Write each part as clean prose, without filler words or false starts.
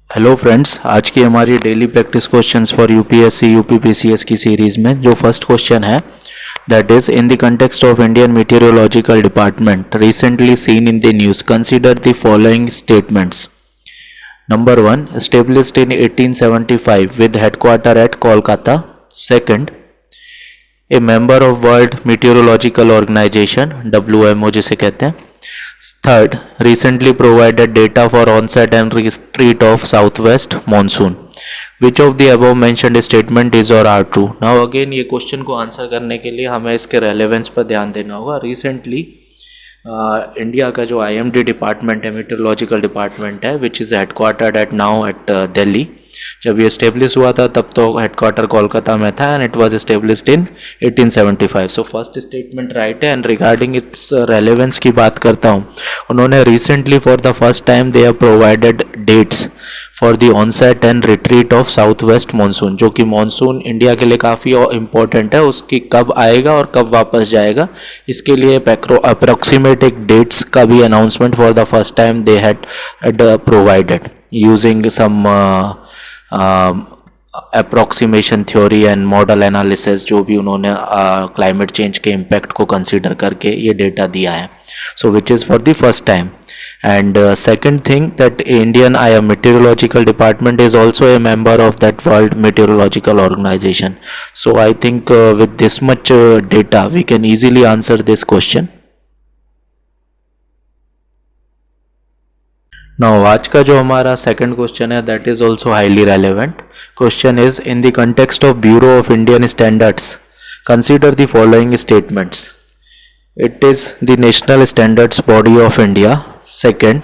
Hello friends, आज की हमारी daily practice questions for UPSC UPPCS की सीरीज में जो फर्स्ट क्वेश्चन है that is in the context of Indian meteorological department recently seen in the news consider the following statements. Number 1, established in 1875 with headquarter at Kolkata. Second, a member of World Meteorological Organization WMO जिसे कहते हैं. Third, recently provided data for onset and retreat of southwest monsoon. Which of the above mentioned statement is or are true? Now again ये question को answer करने के लिए हमें इसके रेलेवेंस पर ध्यान देना होगा. रिसेंटली इंडिया का जो IMD डिपार्टमेंट है, मीटरोलॉजिकल डिपार्टमेंट है, which is headquartered at now at Delhi. जब ये इस्टेब्लिश हुआ था तब तो हेडक्वार्टर कोलकाता में था and it was established in 1875. So first statement right है. एंड रिगार्डिंग इट्स रेलेवेंस की बात करता हूँ, उन्होंने recently for the first time they have provided dates for the onset and retreat of south west monsoon, जो कि monsoon India के लिए काफ़ी इंपॉर्टेंट है. उसकी कब आएगा और कब वापस जाएगा, इसके लिए अप्रोक्सीमेट एक डेट्स का भी announcement for the first time they had provided using some approximation theory and model analysis, जो भी उन्होंने क्लाइमेट चेंज के इम्पैक्ट को कंसीडर करके ये डेटा दिया है. So which is for the first time. And second thing, that Indian Meteorological Department is also a member of that World Meteorological Organization. So I think with this much data we can easily answer this question. Now आज का जो हमारा second question है that is also highly relevant. Question is in the context of Bureau of Indian Standards, consider the following statements. It is the national standards body of India. Second,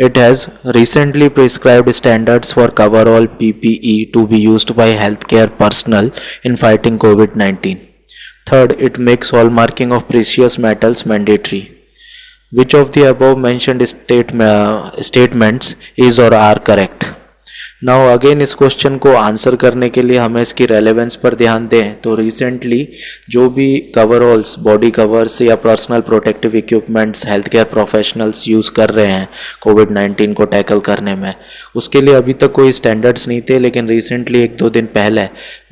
it has recently prescribed standards for coverall PPE to be used by healthcare personnel in fighting COVID-19. Third, it makes hallmarking of precious metals mandatory. Which of the above mentioned statements is or are correct? Now again इस question को answer करने के लिए हमें इसकी relevance पर ध्यान दें तो रिसेंटली जो भी कवरऑल्स, बॉडी कवर्स या personal protective equipments health care professionals use कर रहे हैं कोविड-19 को टैकल करने में, उसके लिए अभी तक कोई स्टैंडर्ड्स नहीं थे. लेकिन रिसेंटली 1-2 दिन पहले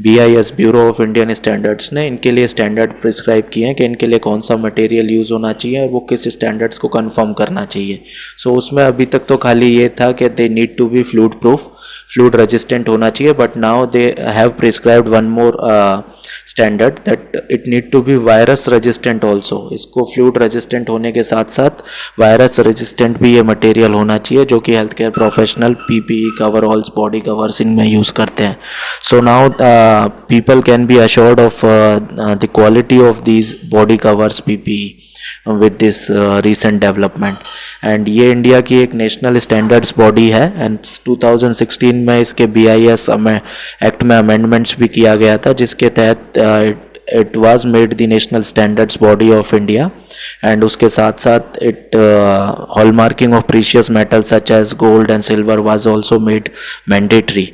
BIS bureau of Indian standards ने इनके लिए स्टैंडर्ड प्रिस्क्राइब किए हैं कि इनके लिए कौन सा मटेरियल यूज़ होना चाहिए और वो किस स्टैंडर्ड्स को कंफर्म करना चाहिए. सो उसमें अभी तक तो खाली ये था कि they need to be fluid proof, fluid resistant होना चाहिए. But now they have prescribed one more standard that it need to be virus resistant also. इसको फ्लूड रेजिस्टेंट होने के साथ साथ वायरस रेजिस्टेंट भी ये मटेरियल होना चाहिए जो कि health care professional PPE coveralls, body covers इनमें यूज़ करते हैं. So now people can be assured of the quality of these body covers PPE with this recent development. and ये इंडिया की एक नेशनल स्टैंडर्ड्स बॉडी है and 2016 में इसके BIS act में अमेंडमेंट्स भी किया गया था जिसके तहत it was made the national standards body of India. and उसके साथ साथ it hallmarking of precious metals such as gold and silver was also made mandatory.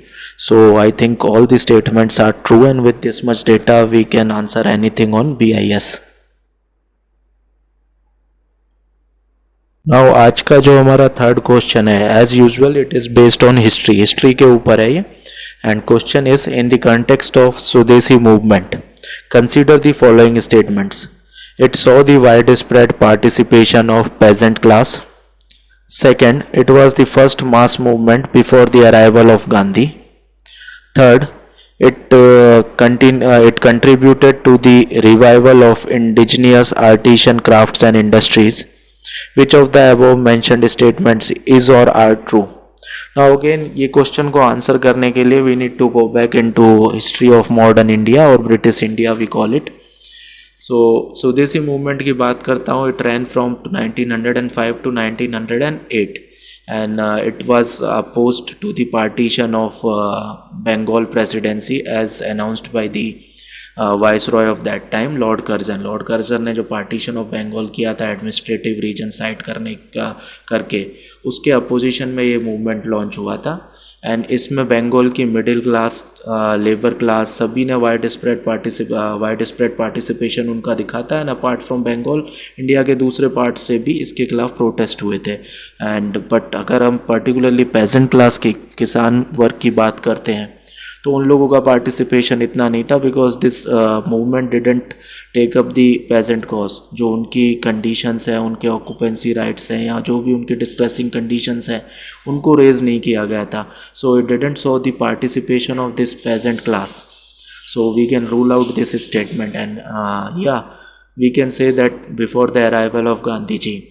So I think all the statements are true and with this much data we can answer anything on BIS. Now आज का जो हमारा third question है as usual it is based on history के ऊपर है ये. and question is in the context of Swadeshi movement, consider the following statements. It saw the widespread participation of peasant class. Second, it was the first mass movement before the arrival of Gandhi. Third, it contributed to the revival of indigenous artisan crafts and industries. Which of the above mentioned statements is or are true? Now again ये question को answer करने के लिए we need to go back into history of modern India और British India we call it. So Swadeshi movement की बात करता हूँ. It ran from 1905 to 1908 and it was opposed to the partition of Bengal presidency as announced by the viceroy of that time Lord Curzon ने जो partition of Bengal किया था administrative reason side करने का करके उसके अपोजिशन में ये मूवमेंट लॉन्च हुआ था. एंड इसमें बंगाल की मिडिल क्लास, लेबर क्लास सभी ने वाइड स्प्रेड पार्टिसिपेशन उनका दिखाता है। And apart from Bengal, India के दूसरे पार्ट से भी इसके खिलाफ प्रोटेस्ट हुए थे। एंड बट अगर हम पर्टिकुलरली पेजेंट क्लास के किसान वर्ग की बात करते हैं तो उन लोगों का पार्टिसिपेशन इतना नहीं था, because this movement didn't take up the peasant cause. जो उनकी कंडीशंस हैं, उनके ऑक्यूपेंसी राइट्स हैं, या जो भी उनकी डिस्ट्रेसिंग कंडीशंस हैं, उनको रेज नहीं किया गया था। So it didn't so the participation of this peasant class. So we can rule out this statement and या we can say that before the arrival of Gandhi ji,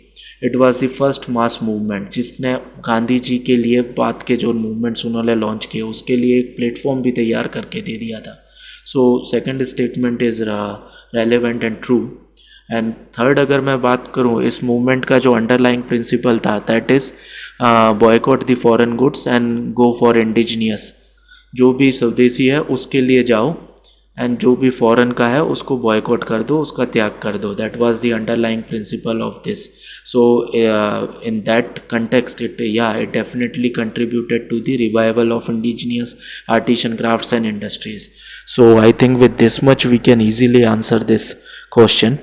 it was the first mass movement जिसने गांधी जी के लिए बाद के जो movements उन्होंने launch किए उसके लिए एक प्लेटफॉर्म भी तैयार करके दे दिया था। So second statement is relevant and true. And third, अगर मैं बात करूँ इस मूवमेंट का जो अंडरलाइंग प्रिंसिपल था, that is boycott the foreign goods and go for indigenous. जो भी स्वदेशी है उसके लिए जाओ, एंड जो भी फॉरेन का है उसको बॉयकॉट कर दो, उसका त्याग कर दो। That was the underlying principle of this. So in that context it definitely contributed to the revival of indigenous artisan crafts and industries. So I think with this much we can easily answer this question.